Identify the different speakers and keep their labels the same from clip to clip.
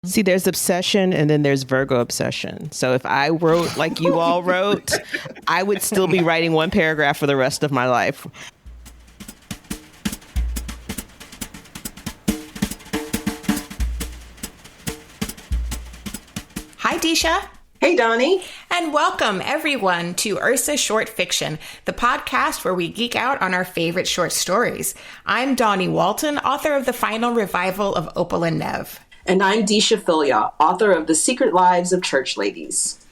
Speaker 1: See, there's obsession and then there's Virgo obsession. So if I wrote like you all wrote, I would still be writing one paragraph for the rest of my life.
Speaker 2: Hi, Deesha.
Speaker 3: Hey, Dawnie.
Speaker 2: And welcome, everyone, to Ursa Short Fiction, the podcast where we geek out on our favorite short stories. I'm Dawnie Walton, author of the final revival of Opal and Nev.
Speaker 3: And I'm Deesha Philyaw, author of The Secret Lives of Church Ladies.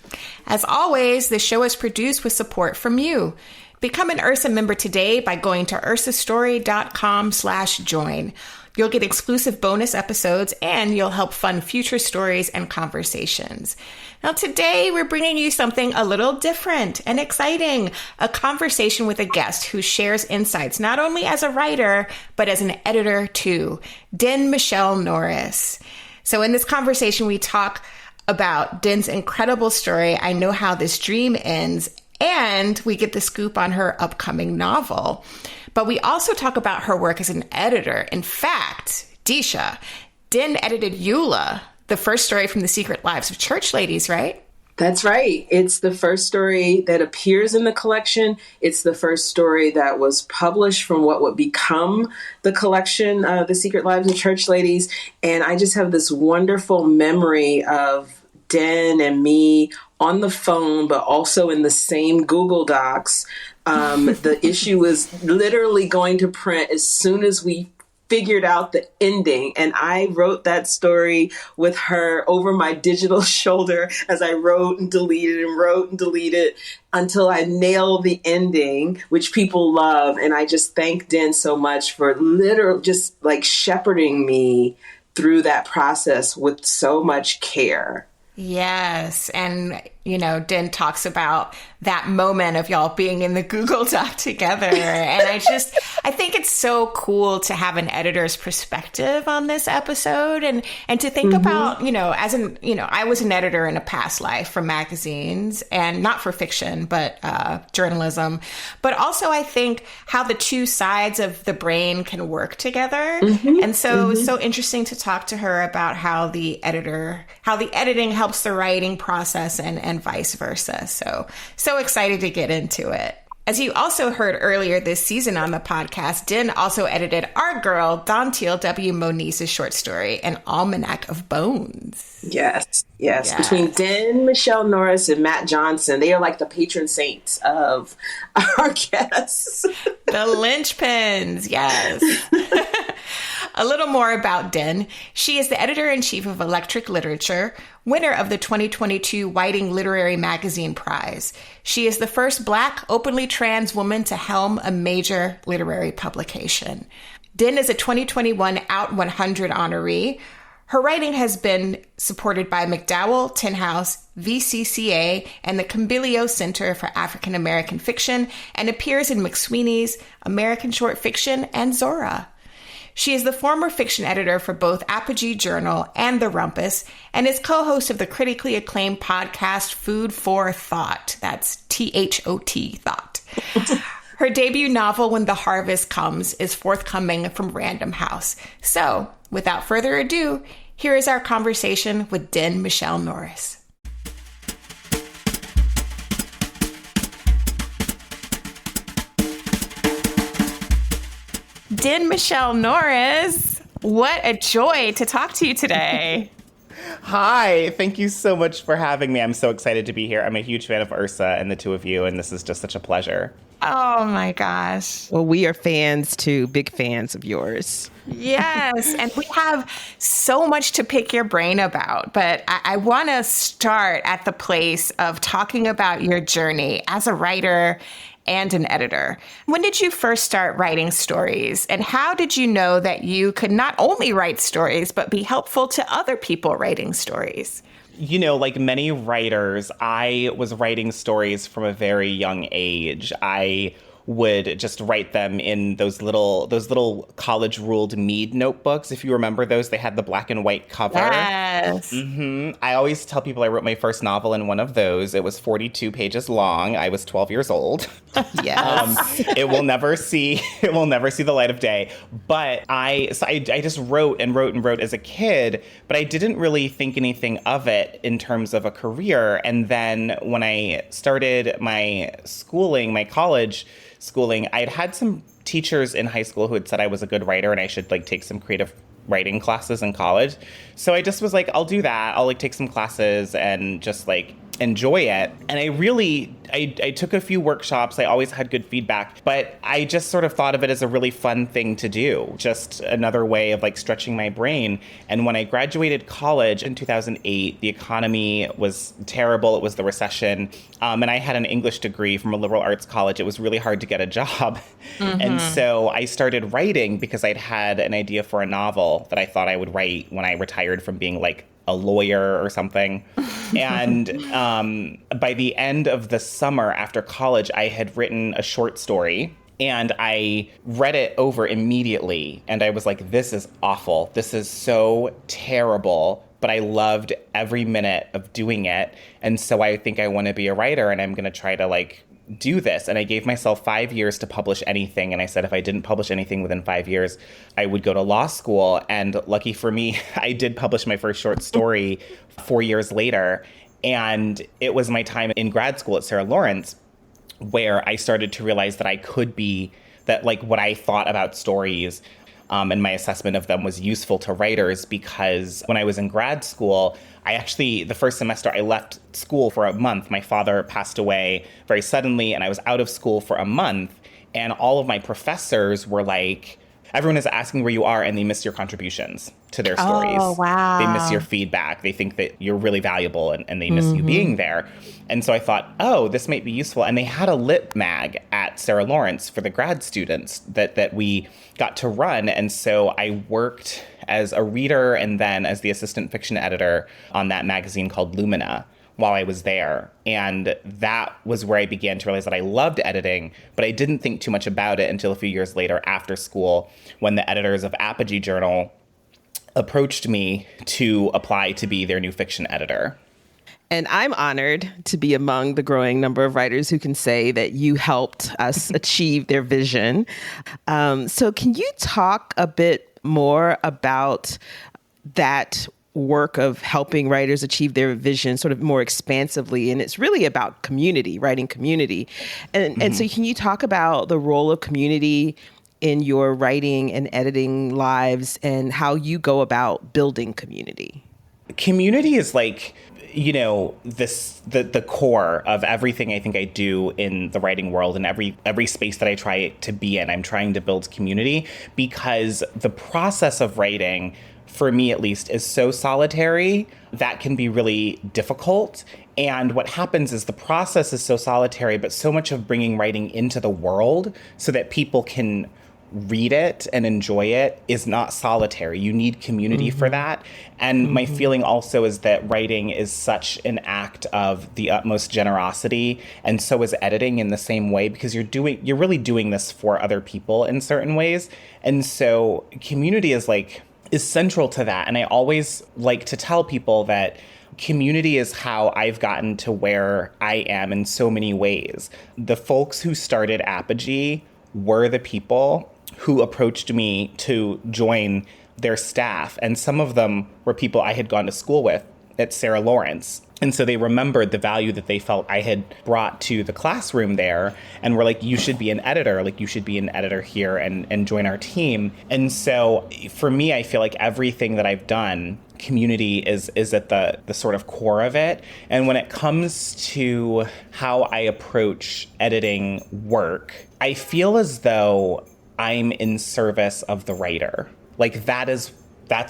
Speaker 2: As always, the show is produced with support from you. Become an Ursa member today by going to ursastory.com/join. You'll get exclusive bonus episodes and you'll help fund future stories and conversations. Now, today we're bringing you something a little different and exciting, a conversation with a guest who shares insights not only as a writer, but as an editor too, Michele Norris. So in this conversation, we talk about Denne's incredible story, I Know How This Dream Ends, and we get the scoop on her upcoming novel. But we also talk about her work as an editor. In fact, Deesha, Denne edited Eula, the first story from The Secret Lives of Church Ladies, right?
Speaker 3: That's right. It's the first story that appears in the collection. It's the first story that was published from what would become the collection, The Secret Lives of Church Ladies. And I just have this wonderful memory of Denne and me on the phone, but also in the same Google Docs. The issue was literally going to print as soon as we figured out the ending. And I wrote that story with her over my digital shoulder as I wrote and deleted until I nailed the ending, which people love. And I just thank Denne so much for literally just like shepherding me through that process with so much care.
Speaker 2: Yes. And, Denne talks about that moment of y'all being in the Google Doc together. And I think it's so cool to have an editor's perspective on this episode and to think about, I was an editor in a past life for magazines and not for fiction, but journalism. But also I think how the two sides of the brain can work together. And so it's so interesting to talk to her about how the editing helps the writing process and vice versa. So excited to get into it. As you also heard earlier this season on the podcast, Denne also edited our girl, Dontiel W. Monize's short story, An Almanac of Bones.
Speaker 3: Yes. Between Denne, Michele Norris, and Matt Johnson, they are like the patron saints of our guests.
Speaker 2: The linchpins, yes. A little more about Denne. She is the editor-in-chief of Electric Literature, winner of the 2022 Whiting Literary Magazine Prize. She is the first Black, openly trans woman to helm a major literary publication. Denne is a 2021 Out 100 honoree. Her writing has been supported by MacDowell, Tin House, VCCA, and the Philyaw Center for African American Fiction, and appears in McSweeney's, American Short Fiction, and Zora. She is the former fiction editor for both Apogee Journal and The Rumpus, and is co-host of the critically acclaimed podcast Food for Thought. That's THOT, Thought. Her debut novel, When the Harvest Comes, is forthcoming from Random House. So, without further ado, here is our conversation with Michele Norris. Michele Norris, what a joy to talk to you today.
Speaker 4: Hi, thank you so much for having me. I'm so excited to be here. I'm a huge fan of Ursa and the two of you, and this is just such a pleasure.
Speaker 2: Oh my gosh.
Speaker 1: Well, we are fans too, big fans of yours.
Speaker 2: Yes, and we have so much to pick your brain about, but I want to start at the place of talking about your journey as a writer and an editor. When did you first start writing stories? And how did you know that you could not only write stories, but be helpful to other people writing stories?
Speaker 4: Like many writers, I was writing stories from a very young age. I would just write them in those little college ruled Mead notebooks. If you remember those, they had the black and white cover.
Speaker 2: Yes.
Speaker 4: I always tell people I wrote my first novel in one of those. It was 42 pages long. I was 12 years old.
Speaker 1: Yes.
Speaker 4: It will never see the light of day. But I just wrote and wrote and wrote as a kid, but I didn't really think anything of it in terms of a career. And then when I started my schooling, my college schooling, I'd had some teachers in high school who had said I was a good writer and I should like take some creative writing classes in college. So I just was like, I'll do that. I'll like take some classes and just like enjoy it. And I took a few workshops. I always had good feedback, but I just sort of thought of it as a really fun thing to do, just another way of like stretching my brain. And when I graduated college in 2008, the economy was terrible. It was the recession. And I had an English degree from a liberal arts college. It was really hard to get a job. And so I started writing because I'd had an idea for a novel that I thought I would write when I retired from being like a lawyer or something. And by the end of the summer after college, I had written a short story and I read it over immediately. And I was like, this is awful. This is so terrible. But I loved every minute of doing it. And so I think I want to be a writer and I'm going to try to like do this. And I gave myself 5 years to publish anything. And I said, if I didn't publish anything within 5 years, I would go to law school. And lucky for me, I did publish my first short story 4 years later. And it was my time in grad school at Sarah Lawrence where I started to realize that I could be, that like what I thought about stories and my assessment of them was useful to writers, because when I was in grad school, the first semester I left school for a month. My father passed away very suddenly and I was out of school for a month. And all of my professors were like, everyone is asking where you are and they miss your contributions to their stories.
Speaker 2: Oh, wow.
Speaker 4: They miss your feedback. They think that you're really valuable and they miss you being there. And so I thought, oh, this might be useful. And they had a lit mag at Sarah Lawrence for the grad students that we got to run. And so I worked as a reader and then as the assistant fiction editor on that magazine called Lumina while I was there. And that was where I began to realize that I loved editing, but I didn't think too much about it until a few years later after school, when the editors of Apogee Journal approached me to apply to be their new fiction editor.
Speaker 1: And I'm honored to be among the growing number of writers who can say that you helped us achieve their vision. So can you talk a bit more about that work of helping writers achieve their vision sort of more expansively? And it's really about community, writing community. And so can you talk about the role of community in your writing and editing lives and how you go about building community?
Speaker 4: Community is like, you know, the core of everything I think I do in the writing world, and every space that I try to be in. I'm trying to build community because the process of writing, for me at least, is so solitary that can be really difficult. And what happens is the process is so solitary, but so much of bringing writing into the world so that people can read it and enjoy it is not solitary. You need community for that. And my feeling also is that writing is such an act of the utmost generosity, and so is editing in the same way, because you're really doing this for other people in certain ways. And so community is central to that. And I always like to tell people that community is how I've gotten to where I am in so many ways. The folks who started Apogee were the people who approached me to join their staff. And some of them were people I had gone to school with at Sarah Lawrence. And so they remembered the value that they felt I had brought to the classroom there and were like, you should be an editor. Like, you should be an editor here and join our team. And so for me, I feel like everything that I've done, community is at the sort of core of it. And when it comes to how I approach editing work, I feel as though I'm in service of the writer. Like, that's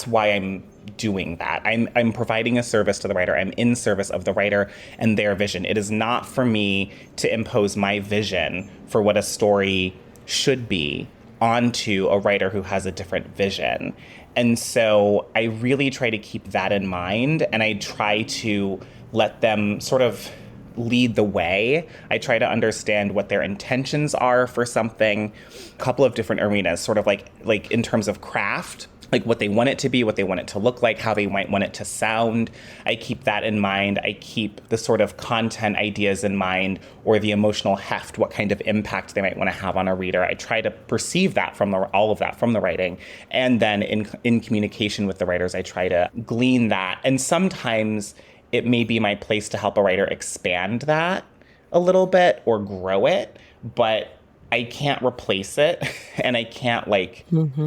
Speaker 4: why I'm doing that. I'm providing a service to the writer. I'm in service of the writer and their vision. It is not for me to impose my vision for what a story should be onto a writer who has a different vision. And so I really try to keep that in mind, and I try to let them sort of lead the way. I try to understand what their intentions are for something. A couple of different arenas, sort of like in terms of craft, like what they want it to be, what they want it to look like, how they might want it to sound. I keep that in mind. I keep the sort of content ideas in mind, or the emotional heft, what kind of impact they might want to have on a reader. I try to perceive that from all of that from the writing. And then in communication with the writers, I try to glean that. And sometimes it may be my place to help a writer expand that a little bit or grow it, but I can't replace it and I can't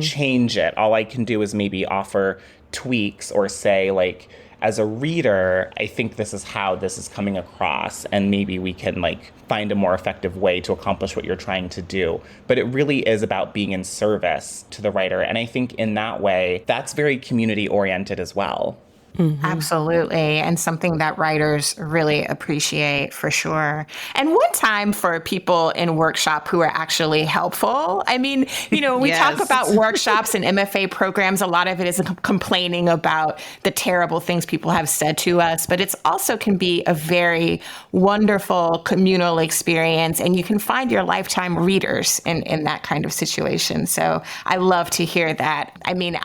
Speaker 4: change it. All I can do is maybe offer tweaks or say, like, as a reader, I think this is how this is coming across, and maybe we can find a more effective way to accomplish what you're trying to do. But it really is about being in service to the writer. And I think in that way, that's very community oriented as well.
Speaker 2: Mm-hmm. Absolutely. And something that writers really appreciate, for sure. And one time for people in workshop who are actually helpful. I mean, we
Speaker 1: Yes.
Speaker 2: talk about workshops and MFA programs. A lot of it is complaining about the terrible things people have said to us, but it's also can be a very wonderful communal experience. And you can find your lifetime readers in that kind of situation. So I love to hear that. I mean,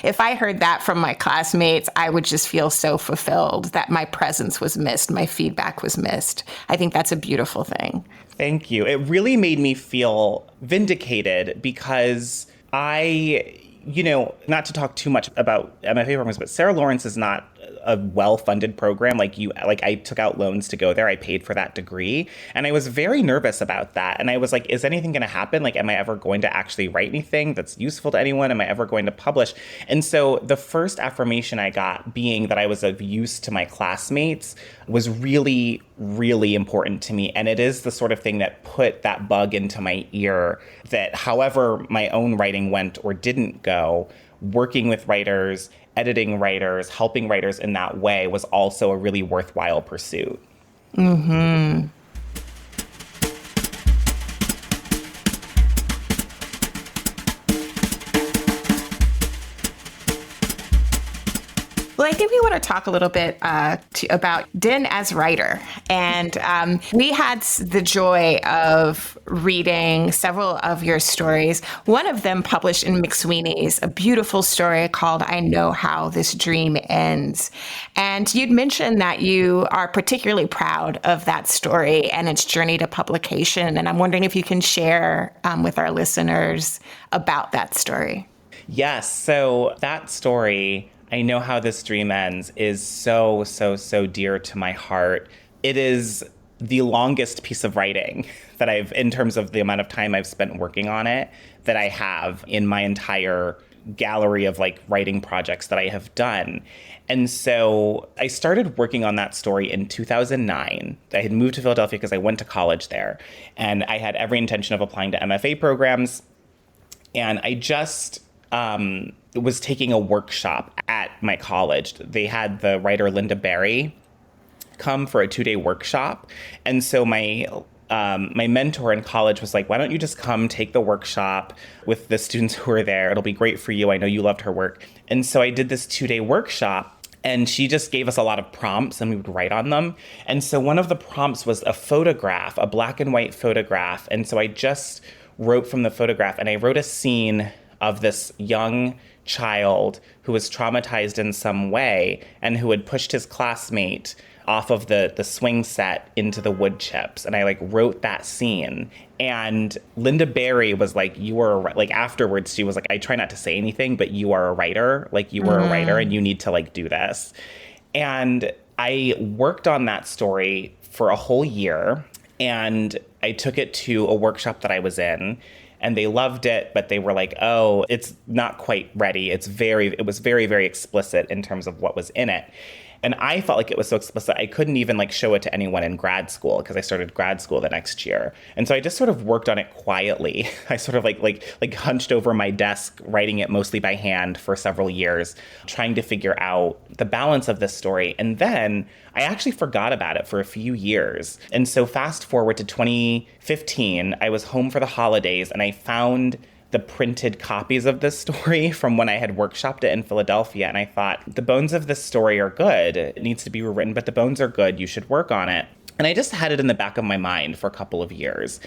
Speaker 2: if I heard that from my classmates, I would just feel so fulfilled that my presence was missed, my feedback was missed. I think that's a beautiful thing.
Speaker 4: Thank you. It really made me feel vindicated because not to talk too much about MFA programs, but Sarah Lawrence is not a well-funded program. I took out loans to go there. I paid for that degree. And I was very nervous about that. And I was like, is anything going to happen? Am I ever going to actually write anything that's useful to anyone? Am I ever going to publish? And so the first affirmation I got, being that I was of use to my classmates, was really, really important to me. And it is the sort of thing that put that bug into my ear that however my own writing went or didn't go, working with writers, editing writers, helping writers in that way was also a really worthwhile pursuit.
Speaker 2: Mm-hmm. Well, I think we want to talk a little bit about Denne as writer. And we had the joy of reading several of your stories. One of them published in McSweeney's, a beautiful story called I Know How This Dream Ends. And you'd mentioned that you are particularly proud of that story and its journey to publication. And I'm wondering if you can share with our listeners about that story.
Speaker 4: Yes. So that story, I Know How This Dream Ends, is so, so, so dear to my heart. It is the longest piece of writing that in terms of the amount of time I've spent working on it, that I have in my entire gallery of writing projects that I have done. And so I started working on that story in 2009. I had moved to Philadelphia because I went to college there, and I had every intention of applying to MFA programs. And I just was taking a workshop at my college. They had the writer Linda Barry come for a 2-day workshop. And so my mentor in college was like, why don't you just come take the workshop with the students who are there? It'll be great for you. I know you loved her work. And so I did this 2-day workshop, and she just gave us a lot of prompts and we would write on them. And so one of the prompts was a photograph, a black and white photograph. And so I just wrote from the photograph, and I wrote a scene of this young child who was traumatized in some way and who had pushed his classmate off of the swing set into the wood chips. And I wrote that scene. And Linda Barry was like, you were afterwards, she was like, I try not to say anything, but you are a writer. You were a writer and you need to do this. And I worked on that story for a whole year, and I took it to a workshop that I was in. And they loved it, but they were like, oh, it's not quite ready. It was very, very explicit in terms of what was in it. And I felt like it was so explicit, I couldn't even show it to anyone in grad school, because I started grad school the next year. And so I just sort of worked on it quietly. I sort of hunched over my desk, writing it mostly by hand for several years, trying to figure out the balance of this story. And then I actually forgot about it for a few years. And so fast forward to 2015, I was home for the holidays, and I found the printed copies of this story from when I had workshopped it in Philadelphia. And I thought, the bones of this story are good. It needs to be rewritten, but the bones are good. You should work on it. And I just had it in the back of my mind for a couple of years.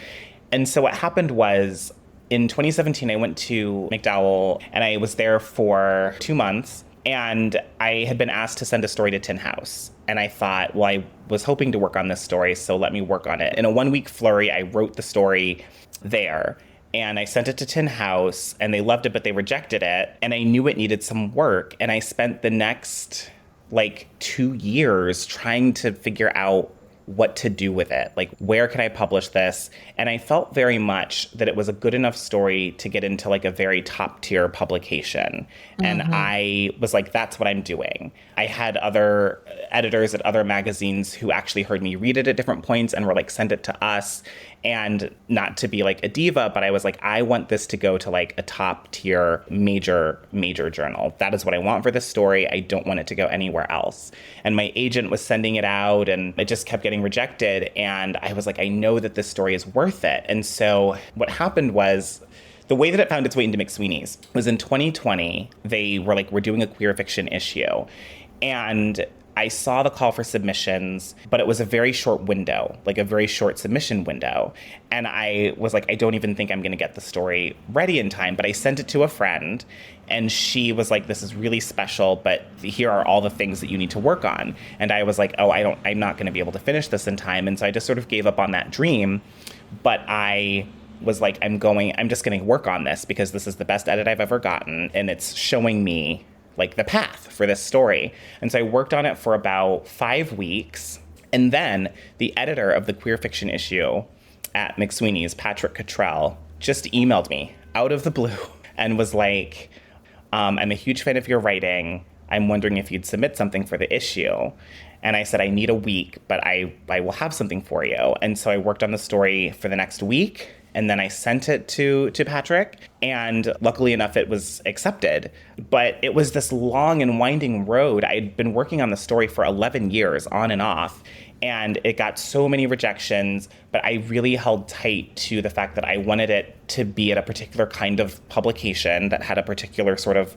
Speaker 4: And so what happened was in 2017, I went to McDowell and I was there for 2 months. And I had been asked to send a story to Tin House. And I thought, well, I was hoping to work on this story, so let me work on it. In a 1-week flurry, I wrote the story there. And I sent it to Tin House, and they loved it, but they rejected it. And I knew it needed some work. And I spent the next, 2 years trying to figure out what to do with it. Like, where can I publish this? And I felt very much that it was a good enough story to get into a very top tier publication. And I was like, that's what I'm doing. I had other editors at other magazines who actually heard me read it at different points and were like, send it to us. And not to be a diva, but I was like, I want this to go to a top tier major journal. That is what I want for this story. I don't want it to go anywhere else. And my agent was sending it out and it just kept getting rejected. And I was like, I know that this story is worth it. And so what happened was, the way that it found its way into McSweeney's was in 2020, they were we're doing a queer fiction issue. And I saw the call for submissions, but it was a very short window, a very short submission window. And I was like, I don't even think I'm going to get the story ready in time. But I sent it to a friend and she was like, this is really special, but here are all the things that you need to work on. And I was like, oh, I'm not going to be able to finish this in time. And so I just sort of gave up on that dream. But I was like, I'm just going to work on this because this is the best edit I've ever gotten. And it's showing me the path for this story. And so I worked on it for about 5 weeks. And then the editor of the queer fiction issue at McSweeney's, Patrick Cottrell, just emailed me out of the blue and was like, I'm a huge fan of your writing. I'm wondering if you'd submit something for the issue. And I said, I need a week, but I will have something for you. And so I worked on the story for the next week. And then I sent it to Patrick, and luckily enough, it was accepted. But it was this long and winding road. I'd been working on the story for 11 years, on and off, and it got so many rejections. But I really held tight to the fact that I wanted it to be at a particular kind of publication that had a particular sort of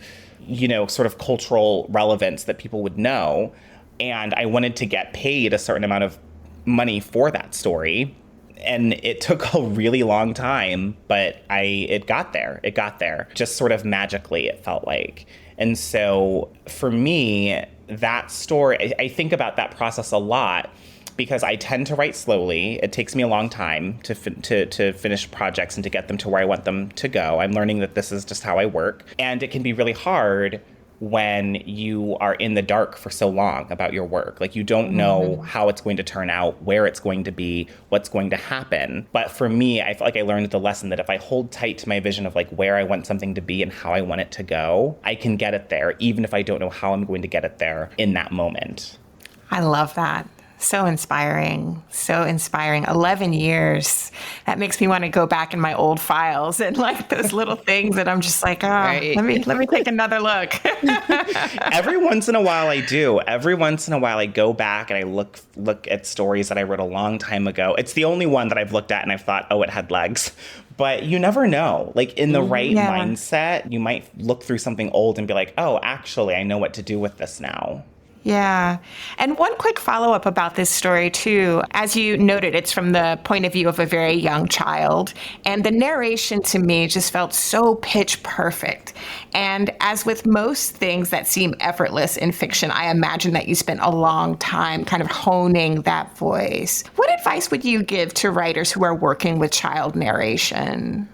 Speaker 4: cultural relevance that people would know. And I wanted to get paid a certain amount of money for that story. And it took a really long time, but it got there. It got there just sort of magically, it felt like. And so for me, that story, I think about that process a lot because I tend to write slowly. It takes me a long time to finish projects and to get them to where I want them to go. I'm learning that this is just how I work. And it can be really hard when you are in the dark for so long about your work. You don't know how it's going to turn out, where it's going to be, what's going to happen. But for me, I feel like I learned the lesson that if I hold tight to my vision of where I want something to be and how I want it to go, I can get it there, even if I don't know how I'm going to get it there in that moment.
Speaker 2: I love that. So inspiring. So inspiring. 11 years. That makes me want to go back in my old files and those little things that I'm just like, right. let me take another look.
Speaker 4: Every once in a while I do. Every once in a while I go back and I look at stories that I wrote a long time ago. It's the only one that I've looked at and I've thought, oh, it had legs. But you never know. In the right mindset, you might look through something old and be like, oh, actually, I know what to do with this now.
Speaker 2: Yeah. And one quick follow-up about this story, too. As you noted, it's from the point of view of a very young child. And the narration to me just felt so pitch perfect. And as with most things that seem effortless in fiction, I imagine that you spent a long time kind of honing that voice. What advice would you give to writers who are working with child narration?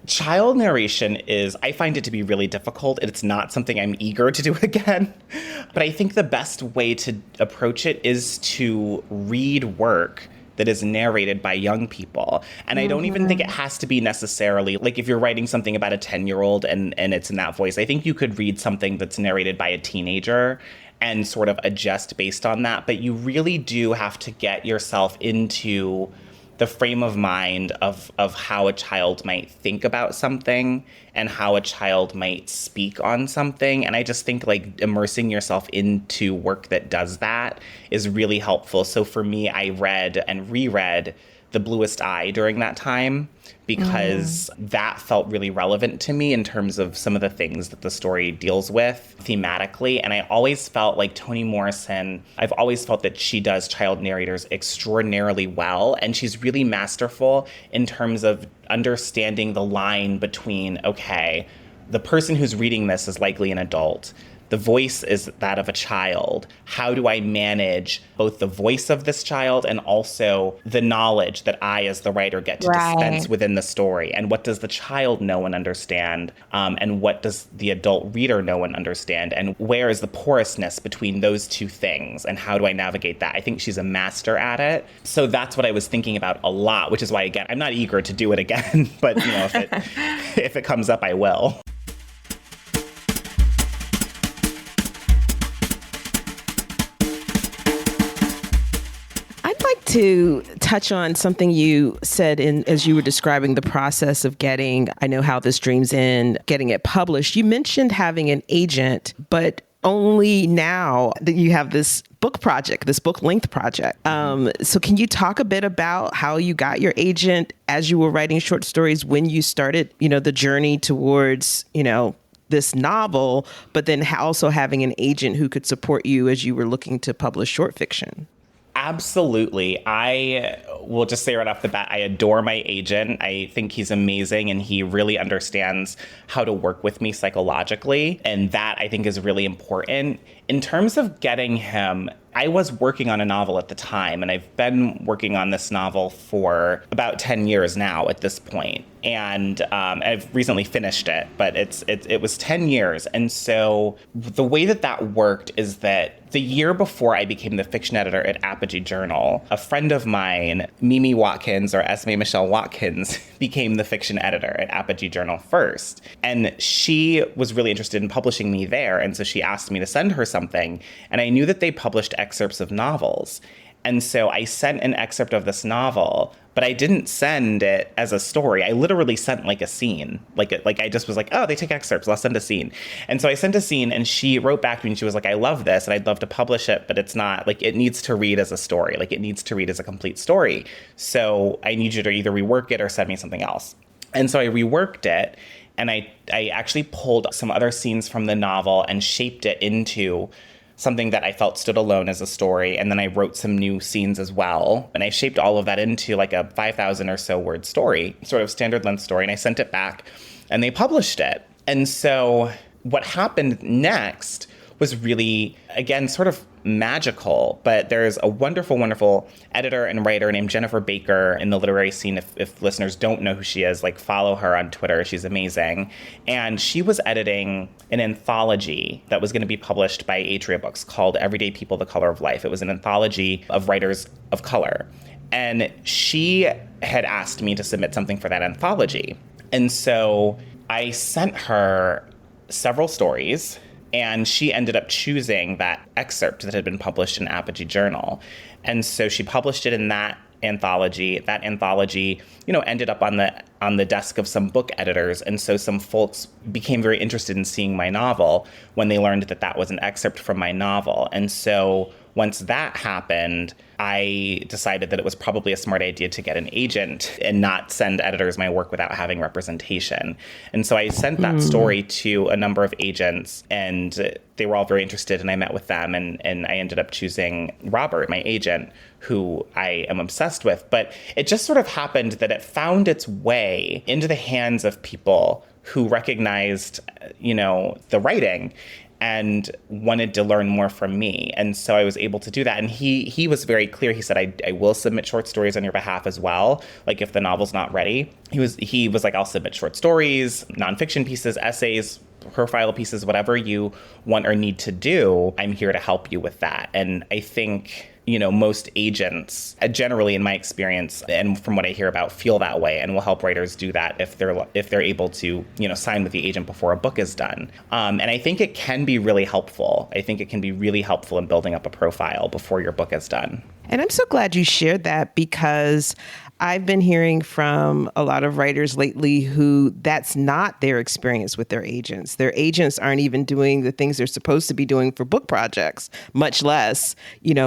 Speaker 4: Child narration I find it to be really difficult. It's not something I'm eager to do again. But I think the best way to approach it is to read work that is narrated by young people. And I don't even think it has to be necessarily, if you're writing something about a 10-year-old and it's in that voice, I think you could read something that's narrated by a teenager and sort of adjust based on that. But you really do have to get yourself into the frame of mind of how a child might think about something and how a child might speak on something. And I just think immersing yourself into work that does that is really helpful. So for me, I read and reread The Bluest Eye during that time, because that felt really relevant to me in terms of some of the things that the story deals with thematically. And I always felt like Toni Morrison, I've always felt that she does child narrators extraordinarily well. And she's really masterful in terms of understanding the line between, okay, the person who's reading this is likely an adult. The voice is that of a child. How do I manage both the voice of this child and also the knowledge that I, as the writer, get to dispense within the story? And what does the child know and understand? And what does the adult reader know and understand? And where is the porousness between those two things? And how do I navigate that? I think she's a master at it. So that's what I was thinking about a lot, which is why, again, I'm not eager to do it again. But, you know, if it comes up, I will.
Speaker 1: To touch on something you said as you were describing the process of getting I Know How This Dreams End, getting it published. You mentioned having an agent, but only now that you have this book project, this book length project. So can you talk a bit about how you got your agent as you were writing short stories, when you started, you know, the journey towards, you know, this novel, but then also having an agent who could support you as you were looking to publish short fiction?
Speaker 4: Absolutely. I will just say right off the bat, I adore my agent. I think he's amazing, and he really understands how to work with me psychologically. And that, I think, is really important. In terms of getting him, I was working on a novel at the time, and I've been working on this novel for about 10 years now at this point. And I've recently finished it, but it was 10 years. And so the way that worked is that the year before I became the fiction editor at Apogee Journal, a friend of mine, Mimi Watkins, or Esme Michelle Watkins, became the fiction editor at Apogee Journal first. And she was really interested in publishing me there. And so she asked me to send her something. And I knew that they published excerpts of novels. And so I sent an excerpt of this novel, but I didn't send it as a story. I literally sent like a scene. Like I just was like, oh, they take excerpts, I'll send a scene. And so I sent a scene, and she wrote back to me and she was like, I love this and I'd love to publish it, but it's not, like, it needs to read as a story. Like, it needs to read as a complete story. So I need you to either rework it or send me something else. And so I reworked it, and I actually pulled some other scenes from the novel and shaped it into something that I felt stood alone as a story. And then I wrote some new scenes as well. And I shaped all of that into like a 5,000 or so word story, sort of standard length story. And I sent it back, and they published it. And so what happened next was really, again, sort of magical. But there's a wonderful, wonderful editor and writer named Jennifer Baker in the literary scene. If listeners don't know who she is, like, follow her on Twitter. She's amazing. And she was editing an anthology that was going to be published by Atria Books called Everyday People, The Color of Life. It was an anthology of writers of color. And she had asked me to submit something for that anthology. And so I sent her several stories, and she ended up choosing that excerpt that had been published in Apogee Journal. And so she published it in that anthology. That anthology, you know, ended up on the desk of some book editors. And so some folks became very interested in seeing my novel when they learned that that was an excerpt from my novel. And so once that happened, I decided that it was probably a smart idea to get an agent and not send editors my work without having representation. And so I sent that story to a number of agents, and they were all very interested, and I met with them, and I ended up choosing Robert, my agent, who I am obsessed with. But it just sort of happened that it found its way into the hands of people who recognized, you know, the writing and wanted to learn more from me. And so I was able to do that. And he was very clear. He said, I will submit short stories on your behalf as well. Like, if the novel's not ready, he was like, I'll submit short stories, nonfiction pieces, essays, profile pieces, whatever you want or need to do. I'm here to help you with that. And I think, you know, most agents, generally in my experience and from what I hear about, feel that way, and will help writers do that if they're able to, you know, sign with the agent before a book is done. And I think it can be really helpful. I think it can be really helpful in building up a profile before your book is done.
Speaker 1: And I'm so glad you shared that, because I've been hearing from a lot of writers lately who that's not their experience with their agents. Their agents aren't even doing the things they're supposed to be doing for book projects, much less,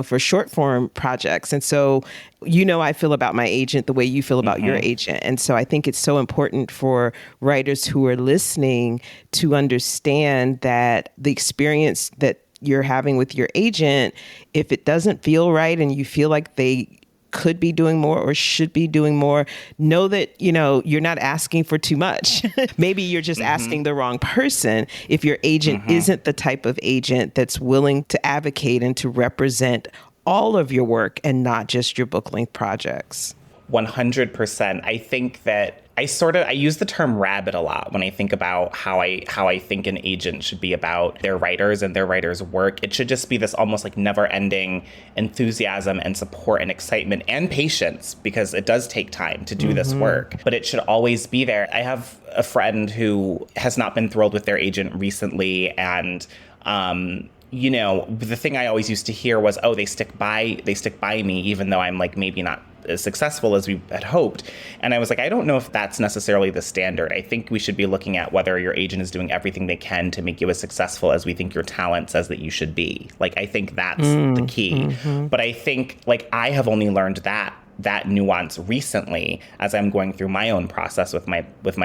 Speaker 1: for short form projects. And so, I feel about my agent the way you feel about your agent. And so I think it's so important for writers who are listening to understand that the experience that you're having with your agent, if it doesn't feel right and you feel like they could be doing more or should be doing more, know that, you're not asking for too much. Maybe you're just asking the wrong person if your agent isn't the type of agent that's willing to advocate and to represent all of your work and not just your book length projects.
Speaker 4: 100%. I think that I use the term rabbit a lot when I think about how I think an agent should be about their writers and their writers' work. It should just be this almost like never-ending enthusiasm and support and excitement and patience, because it does take time to do this work, but it should always be there. I have a friend who has not been thrilled with their agent recently, and the thing I always used to hear was, oh, they stick by me, even though I'm like maybe not as successful as we had hoped. And I was like, I don't know if that's necessarily the standard. I think we should be looking at whether your agent is doing everything they can to make you as successful as we think your talent says that you should be. Like, I think that's the key. But I think, like, I have only learned that nuance recently as I'm going through my own process with my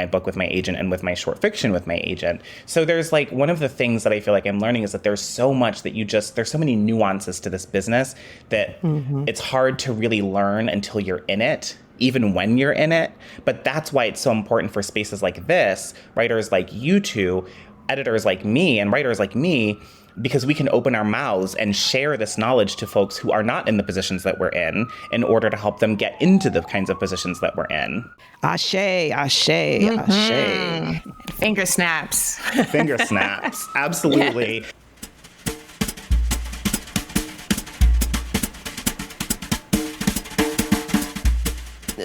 Speaker 4: book with my agent and with my short fiction with my agent. So there's like, one of the things that I feel like I'm learning is that there's so much that there's so many nuances to this business that it's hard to really learn until you're in it, even when you're in it. But that's why it's so important for spaces like this, writers like you two, editors like me, and writers like me, because we can open our mouths and share this knowledge to folks who are not in the positions that we're in order to help them get into the kinds of positions that we're in.
Speaker 1: Ashe, ashe, ashe.
Speaker 2: Finger snaps.
Speaker 4: Finger snaps. Absolutely. Yeah.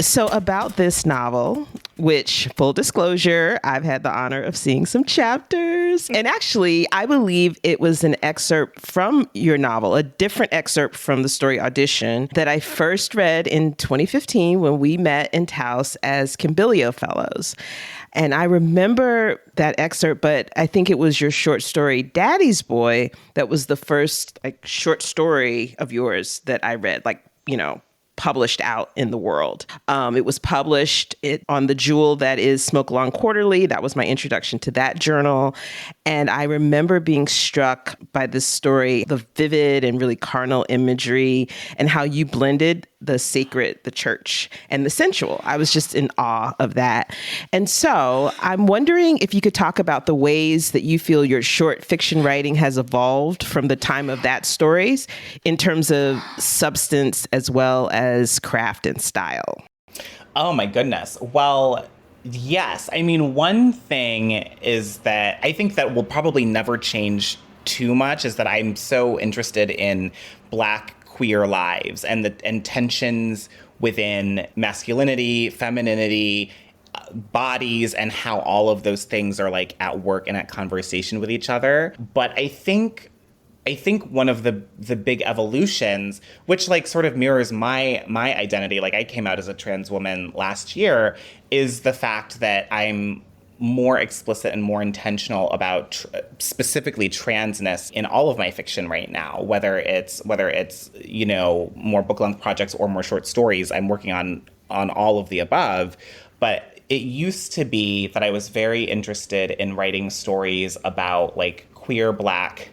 Speaker 1: So about this novel, which, full disclosure, I've had the honor of seeing some chapters. And actually, I believe it was an excerpt from your novel, a different excerpt from the story Audition, that I first read in 2015 when we met in Taos as Philyaw Fellows. And I remember that excerpt, but I think it was your short story, Daddy's Boy, that was the first short story of yours that I read, published out in the world. It was published on the jewel that is Smoke Along Quarterly. That was my introduction to that journal. And I remember being struck by this story, the vivid and really carnal imagery, and how you blended the sacred, the church, and the sensual. I was just in awe of that. And so I'm wondering if you could talk about the ways that you feel your short fiction writing has evolved from the time of that stories in terms of substance as well as craft and style.
Speaker 4: Oh my goodness. Well, yes. I mean, one thing is that I think that will probably never change too much is that I'm so interested in Black queer lives and tensions within masculinity, femininity, bodies, and how all of those things are like at work and at conversation with each other. But I think one of the big evolutions, which like sort of mirrors my identity, like I came out as a trans woman last year, is the fact that I'm more explicit and more intentional about specifically transness in all of my fiction right now, whether it's more book length projects or more short stories. I'm working on all of the above. But it used to be that I was very interested in writing stories about like queer Black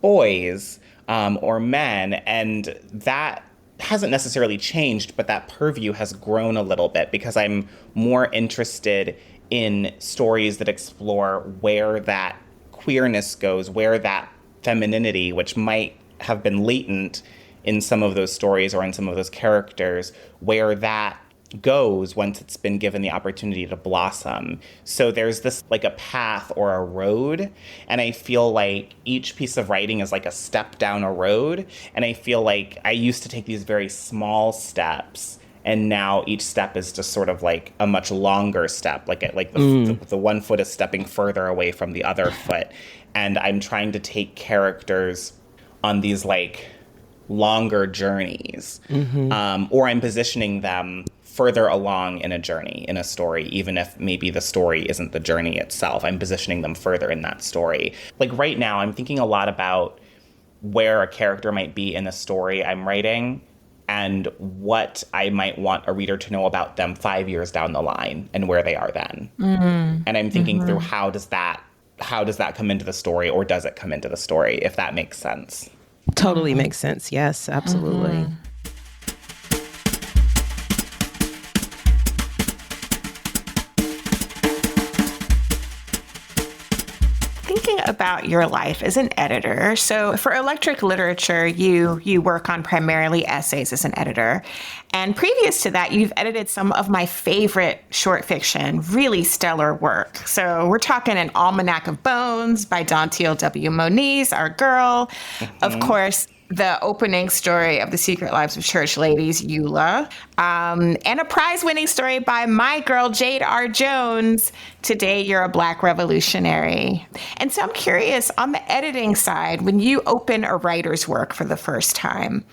Speaker 4: boys or men, and that hasn't necessarily changed, but that purview has grown a little bit because I'm more interested in stories that explore where that queerness goes, where that femininity, which might have been latent in some of those stories or in some of those characters, where that goes once it's been given the opportunity to blossom. So there's this like a path or a road, and I feel like each piece of writing is like a step down a road, and I feel like I used to take these very small steps, and now each step is just sort of like a much longer step, the 1 foot is stepping further away from the other foot, and I'm trying to take characters on these like longer journeys, or I'm positioning them further along in a journey, in a story, even if maybe the story isn't the journey itself. I'm positioning them further in that story. Like right now, I'm thinking a lot about where a character might be in the story I'm writing and what I might want a reader to know about them 5 years down the line and where they are then. And I'm thinking through how does that come into the story, or does it come into the story, if that makes sense?
Speaker 1: Totally makes sense. Yes, absolutely.
Speaker 2: Thinking about your life as an editor. So for Electric Literature, you work on primarily essays as an editor. And previous to that, you've edited some of my favorite short fiction, really stellar work. So we're talking An Almanac of Bones by Dontiel W. Moniz, our girl. Of course, the opening story of The Secret Lives of Church Ladies, Eula, and a prize-winning story by my girl, Jade R. Jones, Today You're a Black Revolutionary. And so I'm curious, on the editing side, when you open a writer's work for the first time,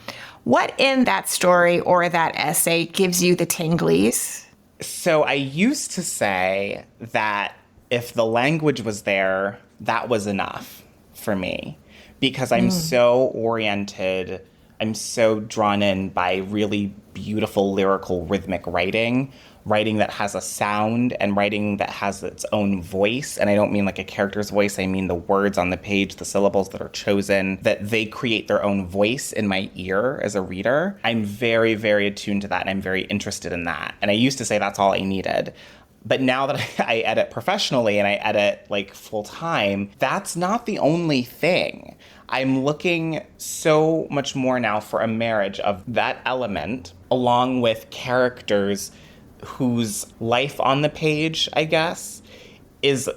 Speaker 2: what in that story or that essay gives you the tinglies?
Speaker 4: So I used to say that if the language was there, that was enough for me. Because I'm so oriented, I'm so drawn in by really beautiful lyrical rhythmic writing that has a sound and writing that has its own voice. And I don't mean like a character's voice, I mean the words on the page, the syllables that are chosen, that they create their own voice in my ear as a reader. I'm very, very attuned to that, and I'm very interested in that. And I used to say that's all I needed. But now that I edit professionally and I edit like full time, that's not the only thing. I'm looking so much more now for a marriage of that element along with characters whose life on the page, I guess, is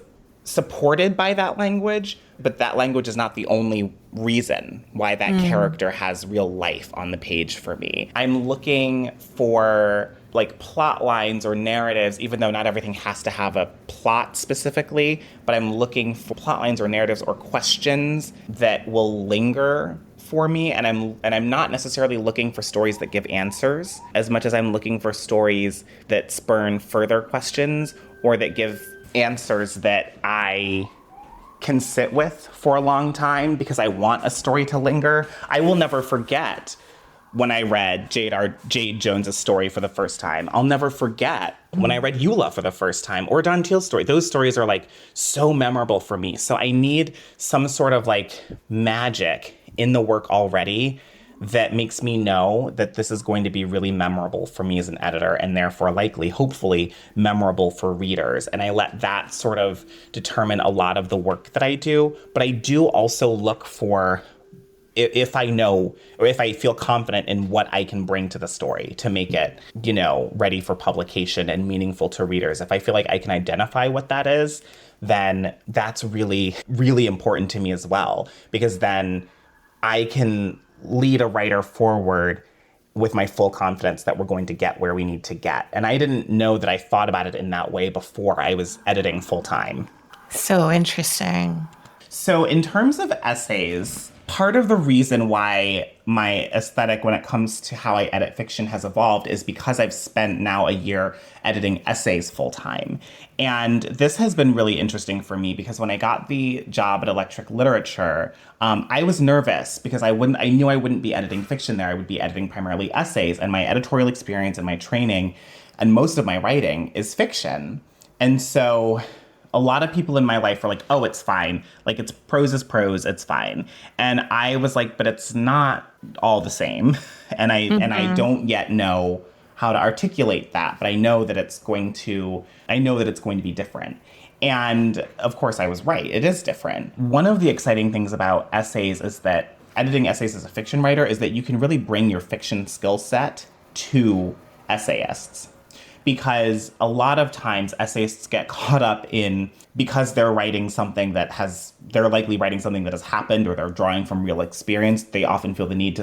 Speaker 4: supported by that language, but that language is not the only reason why that character has real life on the page for me. I'm looking for like plot lines or narratives, even though not everything has to have a plot specifically, but I'm looking for plot lines or narratives or questions that will linger for me. And I'm not necessarily looking for stories that give answers as much as I'm looking for stories that spurn further questions or that give answers that I can sit with for a long time because I want a story to linger. I will never forget when I read Jade Jones's story for the first time. I'll never forget when I read Eula for the first time, or Dontiel's story. Those stories are like so memorable for me. So I need some sort of like magic in the work already that makes me know that this is going to be really memorable for me as an editor, and therefore likely, hopefully, memorable for readers. And I let that sort of determine a lot of the work that I do. But I do also look for, if I know, or if I feel confident in what I can bring to the story to make it, ready for publication and meaningful to readers. If I feel like I can identify what that is, then that's really, really important to me as well, because then I can lead a writer forward with my full confidence that we're going to get where we need to get. And I didn't know that I thought about it in that way before I was editing full time.
Speaker 2: So interesting.
Speaker 4: So in terms of essays, part of the reason why my aesthetic when it comes to how I edit fiction has evolved is because I've spent now a year editing essays full time. And this has been really interesting for me because when I got the job at Electric Literature, I was nervous because I knew I wouldn't be editing fiction there. I would be editing primarily essays, and my editorial experience and my training and most of my writing is fiction. And so a lot of people in my life are like, oh, it's fine. Like, it's prose is prose, it's fine. And I was like, but it's not all the same. And I don't yet know how to articulate that, but I know that it's going to be different. And of course I was right. It is different. One of the exciting things about essays is that editing essays as a fiction writer is that you can really bring your fiction skill set to essayists. Because a lot of times essayists get caught up in, because they're writing something they're likely writing something that has happened, or they're drawing from real experience. They often feel the need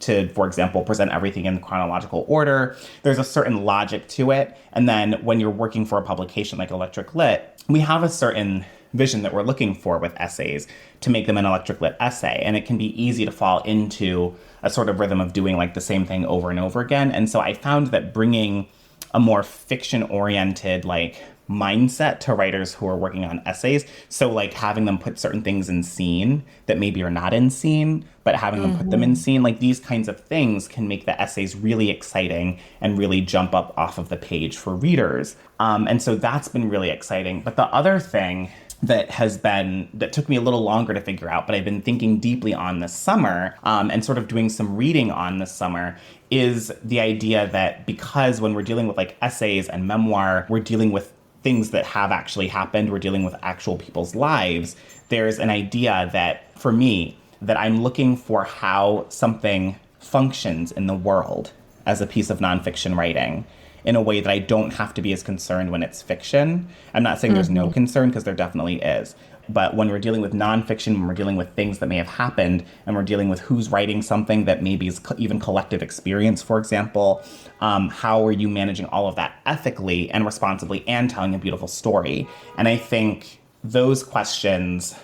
Speaker 4: to, for example, present everything in chronological order. There's a certain logic to it. And then when you're working for a publication like Electric Lit, we have a certain vision that we're looking for with essays to make them an electric lit essay. And it can be easy to fall into a sort of rhythm of doing like the same thing over and over again. And so I found that bringing a more fiction-oriented like mindset to writers who are working on essays, so like having them put certain things in scene that maybe are not in scene, but having them put them in scene, like these kinds of things can make the essays really exciting and really jump up off of the page for readers. And so that's been really exciting. But the other thing that took me a little longer to figure out, but I've been thinking deeply on this summer, and sort of doing some reading on this summer, is the idea that because when we're dealing with like essays and memoir, we're dealing with things that have actually happened, we're dealing with actual people's lives, there's an idea that, for me, that I'm looking for how something functions in the world as a piece of nonfiction writing in a way that I don't have to be as concerned when it's fiction. I'm not saying there's no concern, because there definitely is. But when we're dealing with nonfiction, when we're dealing with things that may have happened, and we're dealing with who's writing something that maybe is even collective experience, for example, how are you managing all of that ethically and responsibly and telling a beautiful story? And I think those questions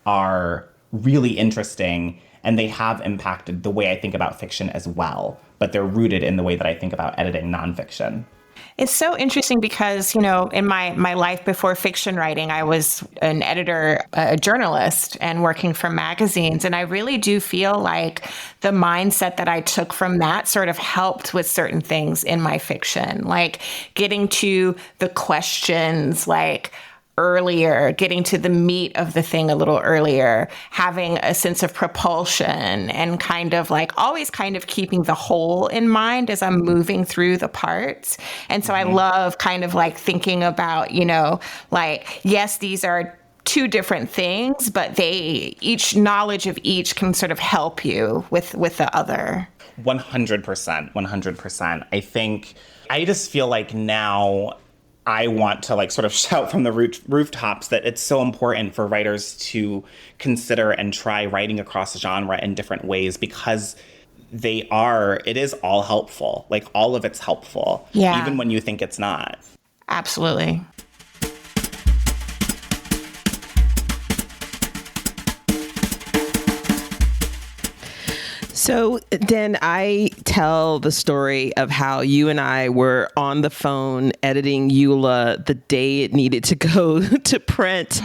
Speaker 4: are really interesting, and they have impacted the way I think about fiction as well. But they're rooted in the way that I think about editing nonfiction.
Speaker 2: It's so interesting because, in my life before fiction writing, I was an editor, a journalist, and working for magazines. And I really do feel like the mindset that I took from that sort of helped with certain things in my fiction, like getting to the questions, like earlier, getting to the meat of the thing a little earlier, having a sense of propulsion, and kind of like always kind of keeping the whole in mind as I'm moving through the parts. And so I love kind of like thinking about, like, yes, these are two different things, but each knowledge of each can sort of help you with the other.
Speaker 4: 100%, 100%. I just feel like now I want to like sort of shout from the rooftops that it's so important for writers to consider and try writing across genre in different ways, because it is all helpful. Like all of it's helpful, even when you think it's not.
Speaker 2: Absolutely.
Speaker 1: So then I tell the story of how you and I were on the phone editing Eula the day it needed to go to print.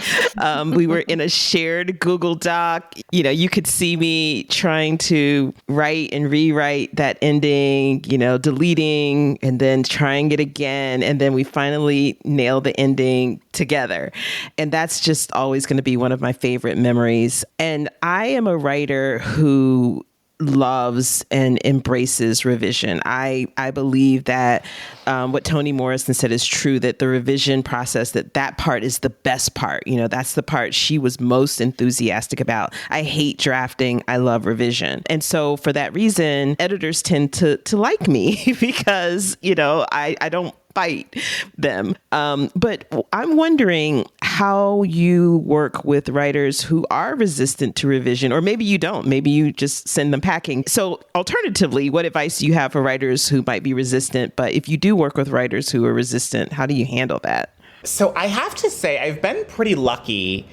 Speaker 1: We were in a shared Google Doc. You could see me trying to write and rewrite that ending, deleting and then trying it again. And then we finally nailed the ending together. And that's just always going to be one of my favorite memories. And I am a writer who loves and embraces revision. I believe that what Toni Morrison said is true, that the revision process, that part is the best part. That's the part she was most enthusiastic about. I hate drafting. I love revision. And so for that reason, editors tend to like me because, I don't fight them. But I'm wondering how you work with writers who are resistant to revision, or maybe you don't. Maybe you just send them packing. So alternatively, what advice do you have for writers who might be resistant? But if you do work with writers who are resistant, how do you handle that?
Speaker 4: So I have to say, I've been pretty lucky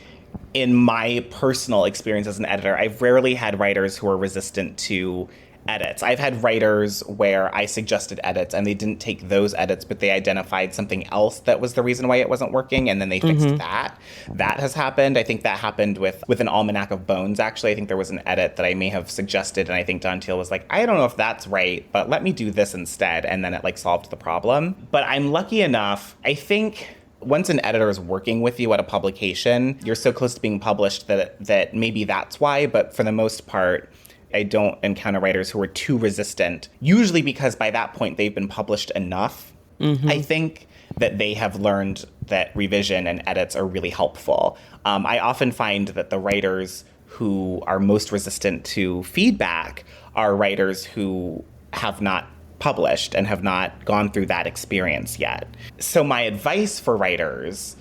Speaker 4: in my personal experience as an editor. I've rarely had writers who are resistant to edits. I've had writers where I suggested edits and they didn't take those edits, but they identified something else that was the reason why it wasn't working, and then they fixed that. That has happened. I think that happened with an Almanac of Bones, actually. I think there was an edit that I may have suggested, and I think Don Teal was like, I don't know if that's right, but let me do this instead, and then it like solved the problem. But I'm lucky enough, I think once an editor is working with you at a publication, you're so close to being published that maybe that's why, but for the most part, I don't encounter writers who are too resistant, usually because by that point they've been published enough. I think that they have learned that revision and edits are really helpful. I often find that the writers who are most resistant to feedback are writers who have not published and have not gone through that experience yet. So my advice for writers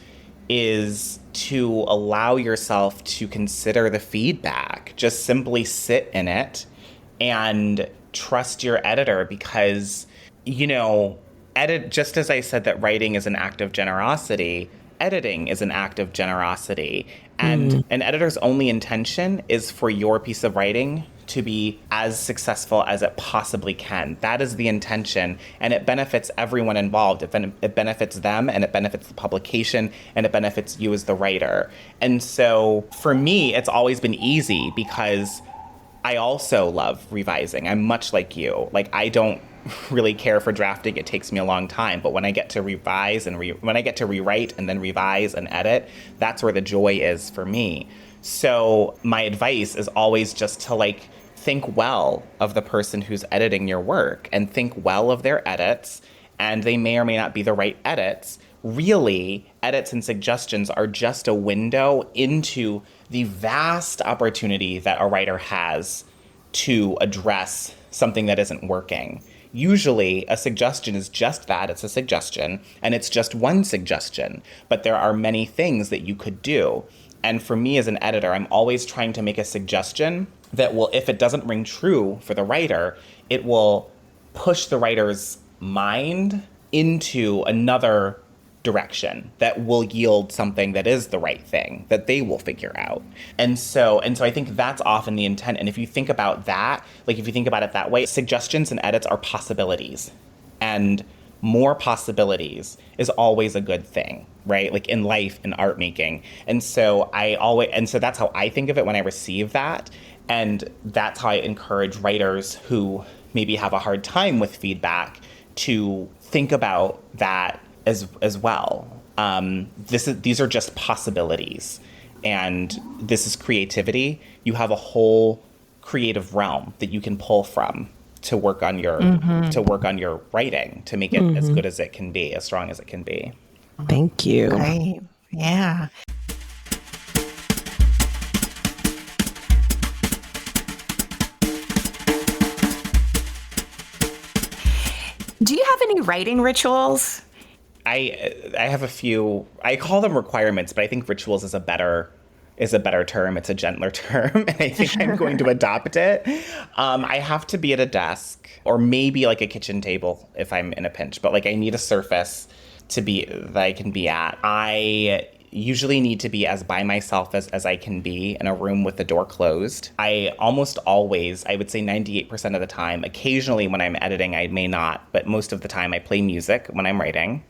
Speaker 4: is to allow yourself to consider the feedback. Just simply sit in it and trust your editor, because, just as I said that writing is an act of generosity, editing is an act of generosity. And an editor's only intention is for your piece of writing to be as successful as it possibly can. That is the intention, and it benefits everyone involved. It benefits them, and it benefits the publication, and it benefits you as the writer. And so for me, it's always been easy because I also love revising. I'm much like you. Like, I don't really care for drafting. It takes me a long time. But when I get to revise and when I get to rewrite and then revise and edit, that's where the joy is for me. So my advice is always just to like think well of the person who's editing your work and think well of their edits. And they may or may not be the right edits. Really, edits and suggestions are just a window into the vast opportunity that a writer has to address something that isn't working. Usually, a suggestion is just that. It's a suggestion, and it's just one suggestion. But there are many things that you could do. And for me as an editor, I'm always trying to make a suggestion that will, if it doesn't ring true for the writer, it will push the writer's mind into another direction that will yield something that is the right thing that they will figure out. And so I think that's often the intent. And if you think about that, like if you think about it that way, suggestions and edits are possibilities. And more possibilities is always a good thing, right? Like in life, in art making. And so that's how I think of it when I receive that. And that's how I encourage writers who maybe have a hard time with feedback to think about that as well. These are just possibilities, and this is creativity. You have a whole creative realm that you can pull from to work on your writing to make it as good as it can be, as strong as it can be.
Speaker 1: Thank you.
Speaker 2: Right. Yeah. Do you have any writing rituals?
Speaker 4: I have a few. I call them requirements, but I think rituals is a better term. It's a gentler term, and I think I'm going to adopt it. I have to be at a desk or maybe like a kitchen table if I'm in a pinch, but like I need a surface that I can be at. I usually need to be as by myself as I can be in a room with the door closed. I almost always, I would say 98% of the time, occasionally when I'm editing, I may not, but most of the time I play music when I'm writing.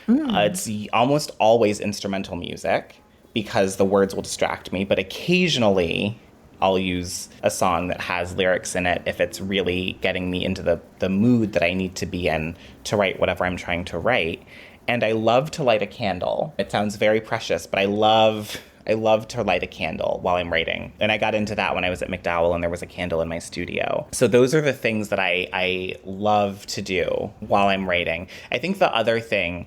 Speaker 4: It's almost always instrumental music because the words will distract me, but occasionally I'll use a song that has lyrics in it if it's really getting me into the mood that I need to be in to write whatever I'm trying to write. And I love to light a candle. It sounds very precious, but I love to light a candle while I'm writing. And I got into that when I was at McDowell and there was a candle in my studio. So those are the things that I love to do while I'm writing. I think the other thing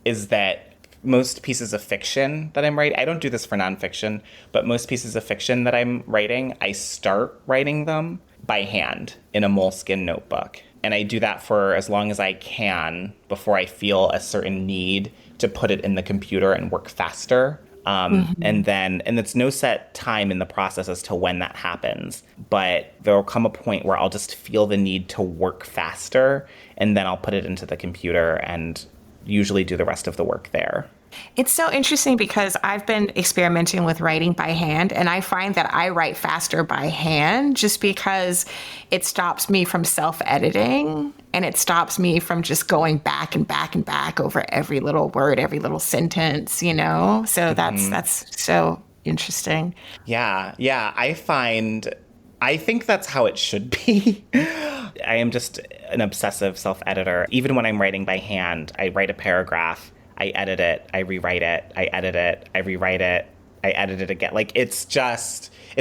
Speaker 4: is that most pieces of fiction that I'm writing, I don't do this for nonfiction, but most pieces of fiction that I'm writing, I start writing them by hand in a moleskin notebook. And I do that for as long as I can before I feel a certain need to put it in the computer and work faster. And it's no set time in the process as to when that happens. But there will come a point where I'll just feel the need to work faster, and then I'll put it into the computer and usually do the rest of the work there.
Speaker 2: It's so interesting because I've been experimenting with writing by hand, and I find that I write faster by hand just because it stops me from self-editing, and it stops me from just going back and back and back over every little word, every little sentence, you know? So that's so interesting.
Speaker 4: Yeah. I think that's how it should be. I am just an obsessive self-editor. Even when I'm writing by hand, I write a paragraph, I edit it, I rewrite it, I edit it, I rewrite it, I edit it again. Like, it's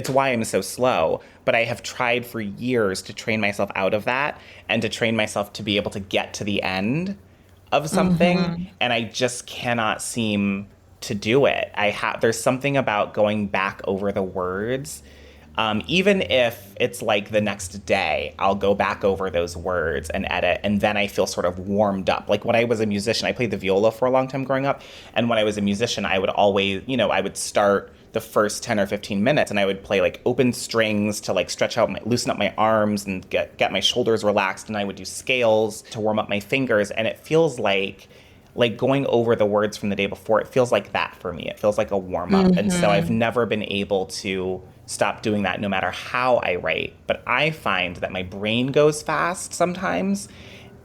Speaker 4: why I'm so slow. But I have tried for years to train myself out of that and to train myself to be able to get to the end of something. And I just cannot seem to do it. There's something about going back over the words. Even if it's like the next day, I'll go back over those words and edit, and then I feel sort of warmed up. Like when I was a musician, I played the viola for a long time growing up, and when I was a musician, I would always, I would start the first 10 or 15 minutes, and I would play like open strings to like loosen up my arms and get my shoulders relaxed, and I would do scales to warm up my fingers, and it feels like like going over the words from the day before, it feels like that for me. It feels like a warm up. And so I've never been able to stop doing that no matter how I write. But I find that my brain goes fast sometimes.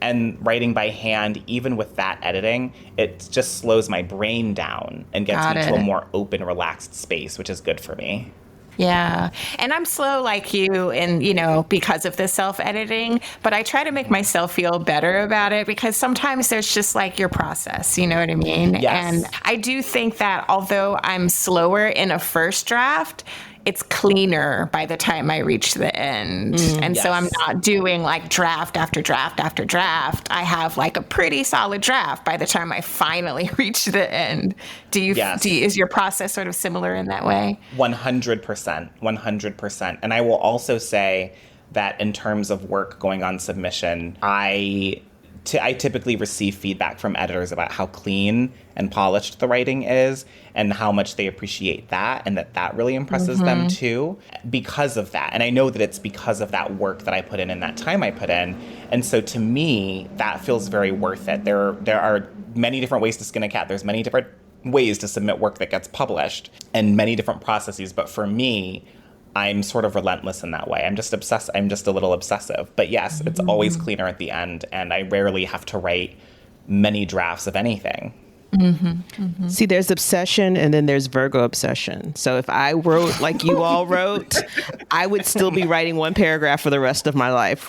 Speaker 4: And writing by hand, even with that editing, it just slows my brain down and gets me to a more open, relaxed space, which is good for me.
Speaker 2: Yeah. And I'm slow like you and, you know, because of the self-editing, but I try to make myself feel better about it because sometimes there's just like your process, you know what I mean?
Speaker 4: Yes.
Speaker 2: And I do think that although I'm slower in a first draft, it's cleaner by the time I reach the end. And so I'm not doing like draft after draft after draft. I have like a pretty solid draft by the time I finally reach the end. Is your process sort of similar in that way?
Speaker 4: 100%. 100%. And I will also say that in terms of work going on submission, I typically receive feedback from editors about how clean and polished the writing is and how much they appreciate that and that really impresses them too because of that. And I know that it's because of that work that I put in and that time I put in. And so to me, that feels very worth it. There are many different ways to skin a cat. There's many different ways to submit work that gets published and many different processes. But for me, I'm sort of relentless in that way. I'm just obsessed. I'm just a little obsessive. But yes, it's always cleaner at the end. And I rarely have to write many drafts of anything.
Speaker 1: See, there's obsession and then there's Virgo obsession. So if I wrote like you all wrote, I would still be writing one paragraph for the rest of my life.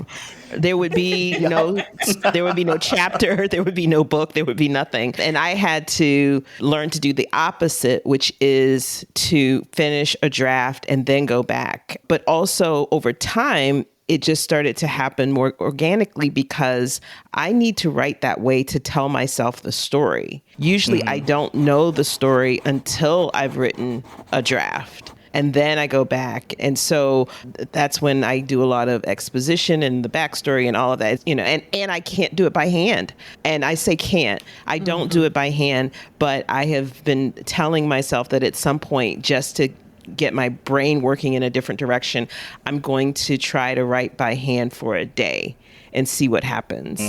Speaker 1: There would be no chapter, there would be no book, there would be nothing. And I had to learn to do the opposite, which is to finish a draft and then go back. But also over time, it just started to happen more organically because I need to write that way to tell myself the story. Usually I don't know the story until I've written a draft. And then I go back. And so that's when I do a lot of exposition and the backstory and all of that, you know, and I can't do it by hand. And I say can't. I don't do it by hand, but I have been telling myself that at some point, just to get my brain working in a different direction, I'm going to try to write by hand for a day and see what happens.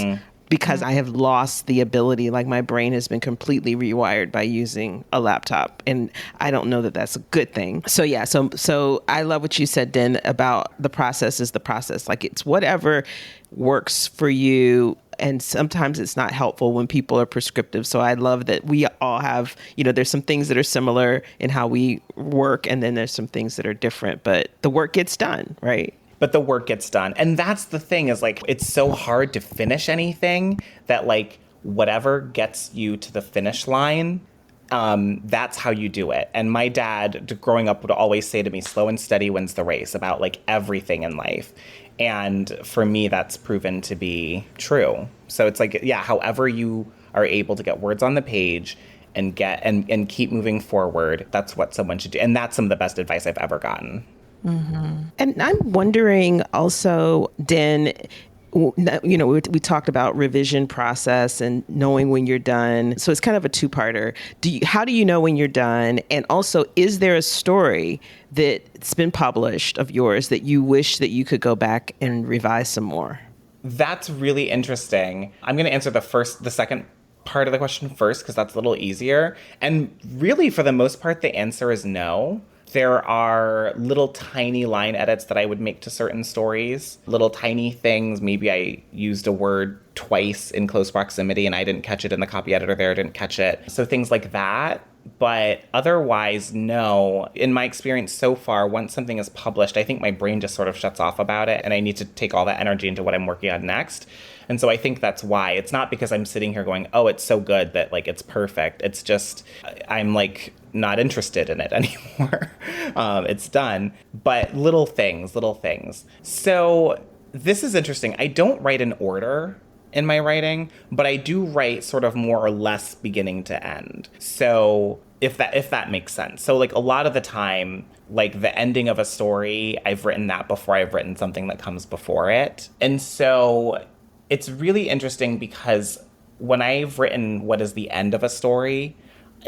Speaker 1: Because I have lost the ability, like my brain has been completely rewired by using a laptop. And I don't know that that's a good thing. So yeah, so I love what you said, Den, about the process is the process. Like it's whatever works for you. And sometimes it's not helpful when people are prescriptive. So I love that we all have, you know, there's some things that are similar in how we work. And then there's some things that are different, but the work gets done, right?
Speaker 4: But the work gets done. And that's the thing is like, it's so hard to finish anything that like whatever gets you to the finish line, that's how you do it. And my dad growing up would always say to me, slow and steady wins the race about like everything in life. And for me, that's proven to be true. So it's like, yeah, however you are able to get words on the page and get and keep moving forward, that's what someone should do. And that's some of the best advice I've ever gotten.
Speaker 1: And I'm wondering also, Den, you know, we talked about revision process and knowing when you're done. So it's kind of a two-parter. How do you know when you're done? And also, is there a story that's been published of yours that you wish that you could go back and revise some more?
Speaker 4: That's really interesting. I'm going to answer the second part of the question first, because that's a little easier. And really, for the most part, the answer is no. There are little tiny line edits that I would make to certain stories, little tiny things. Maybe I used a word twice in close proximity and I didn't catch it, and the copy editor there didn't catch it. So things like that. But otherwise, no. In my experience so far, once something is published, I think my brain just sort of shuts off about it and I need to take all that energy into what I'm working on next. And so I think that's why. It's not because I'm sitting here going, oh, it's so good that like it's perfect. It's just I'm like not interested in it anymore. It's done. But little things. So this is interesting. I don't write in order in my writing, but I do write sort of more or less beginning to end. So if that makes sense. So like a lot of the time, like the ending of a story, I've written that before I've written something that comes before it. And so it's really interesting because when I've written what is the end of a story,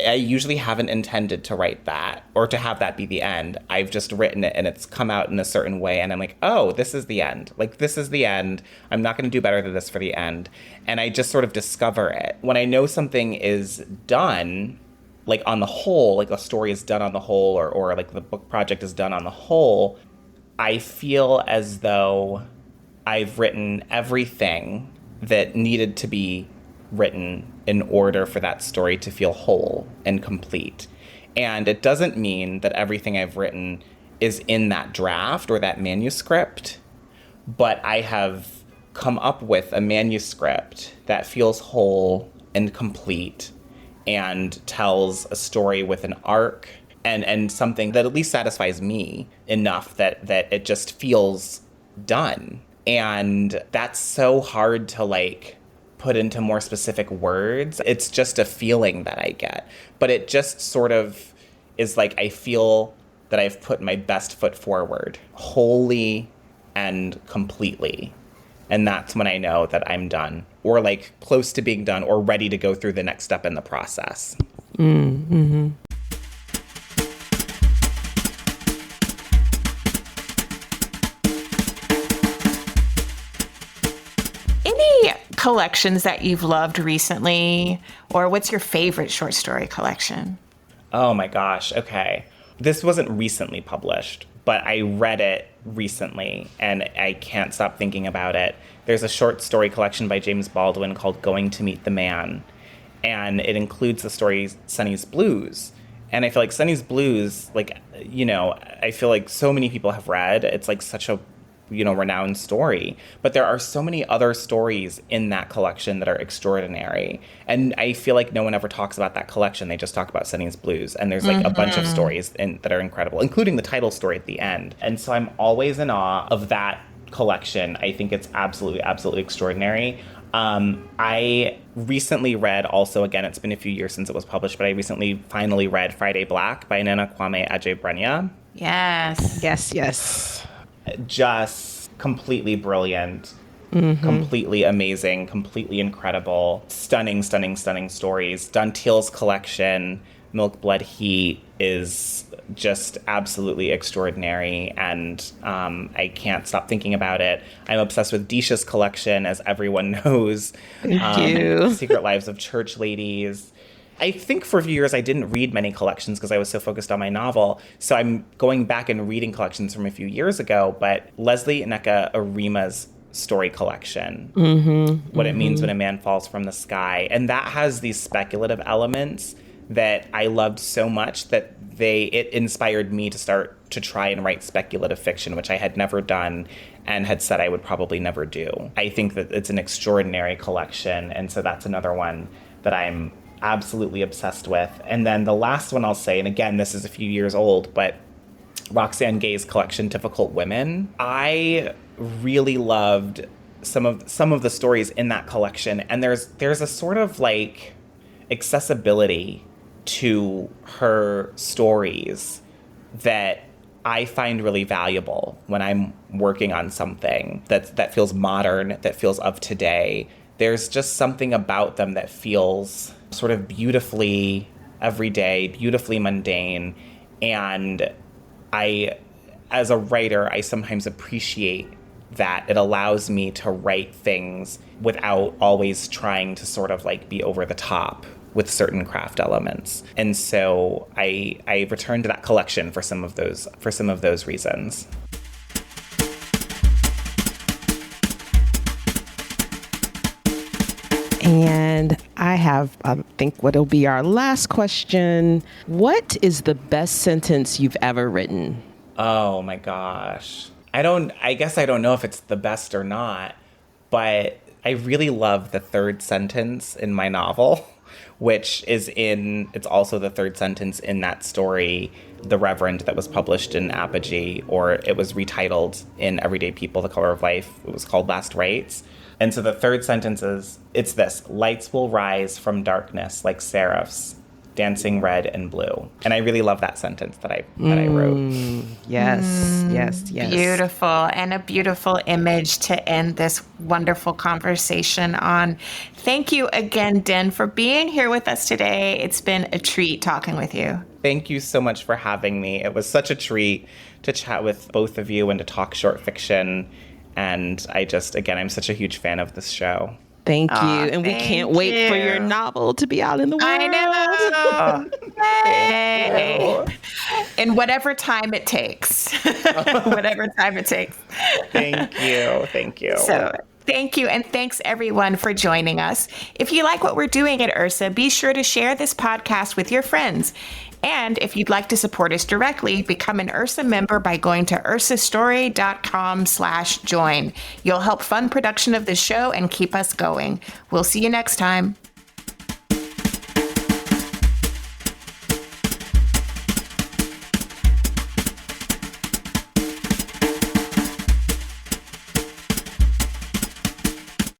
Speaker 4: I usually haven't intended to write that or to have that be the end. I've just written it and it's come out in a certain way. And I'm like, oh, this is the end. Like, this is the end. I'm not going to do better than this for the end. And I just sort of discover it. When I know something is done, like on the whole, like a story is done on the whole, or like the book project is done on the whole, I feel as though I've written everything that needed to be written in order for that story to feel whole and complete. And it doesn't mean that everything I've written is in that draft or that manuscript, but I have come up with a manuscript that feels whole and complete and tells a story with an arc and something that at least satisfies me enough that it just feels done. And that's so hard to like put into more specific words. It's just a feeling that I get. But it just sort of is like I feel that I've put my best foot forward wholly and completely. And that's when I know that I'm done, or like close to being done, or ready to go through the next step in the process.
Speaker 1: Mm-hmm.
Speaker 2: Any collections that you've loved recently, or what's your favorite short story collection?
Speaker 4: Oh my gosh. Okay. This wasn't recently published, but I read it recently and I can't stop thinking about it. There's a short story collection by James Baldwin called Going to Meet the Man, and it includes the story Sunny's Blues. And I feel like Sunny's Blues, like, you know, I feel like so many people have read. It's like such a, you know, renowned story. But there are so many other stories in that collection that are extraordinary. And I feel like no one ever talks about that collection. They just talk about Sunny's Blues. And there's like a bunch of stories that are incredible, including the title story at the end. And so I'm always in awe of that collection. I think it's absolutely, absolutely extraordinary. I recently read also, again, it's been a few years since it was published, but I recently finally read Friday Black by Nana Kwame Adjei-Brenyah.
Speaker 2: Yes.
Speaker 1: Yes.
Speaker 4: Just completely brilliant, completely amazing, completely incredible, stunning stories. Danteel's collection, Milk, Blood, Heat, is just absolutely extraordinary, and I can't stop thinking about it. I'm obsessed with Deesha's collection, as everyone knows.
Speaker 1: Thank you.
Speaker 4: Secret Lives of Church Ladies. I think for a few years I didn't read many collections because I was so focused on my novel. So I'm going back and reading collections from a few years ago. But Leslie Nneka Arima's story collection, What It Means When a Man Falls from the Sky. And that has these speculative elements that I loved so much that it inspired me to start to try and write speculative fiction, which I had never done and had said I would probably never do. I think that it's an extraordinary collection. And so that's another one that I'm absolutely obsessed with. And then the last one I'll say, and again, this is a few years old, but Roxane Gay's collection, Difficult Women. I really loved some of the stories in that collection. And there's a sort of like accessibility to her stories that I find really valuable when I'm working on something that feels modern, that feels of today. There's just something about them that feels sort of beautifully everyday, beautifully mundane. And as a writer, I sometimes appreciate that it allows me to write things without always trying to sort of like be over the top with certain craft elements. And so I returned to that collection for some of those reasons.
Speaker 1: And I think what'll be our last question. What is the best sentence you've ever written?
Speaker 4: Oh my gosh. I guess I don't know if it's the best or not, but I really love the third sentence in my novel, which it's also the third sentence in that story, The Reverend, that was published in Apogee, or it was retitled in Everyday People, The Color of Life. It was called Last Rites. And so the third sentence it's this: lights will rise from darkness like seraphs, dancing red and blue. And I really love that sentence that I wrote.
Speaker 1: Yes.
Speaker 2: Beautiful, and a beautiful image to end this wonderful conversation on. Thank you again, Den, for being here with us today. It's been a treat talking with you.
Speaker 4: Thank you so much for having me. It was such a treat to chat with both of you and to talk short fiction. And I'm such a huge fan of this show.
Speaker 1: Thank you. And we can't wait for your novel to be out in the world.
Speaker 2: I know. In whatever time it takes. Whatever time it takes.
Speaker 4: Thank you.
Speaker 2: So thank you. And thanks everyone for joining us. If you like what we're doing at Ursa, be sure to share this podcast with your friends. And if you'd like to support us directly, become an Ursa member by going to ursastory.com/join. You'll help fund production of the show and keep us going. We'll see you next time.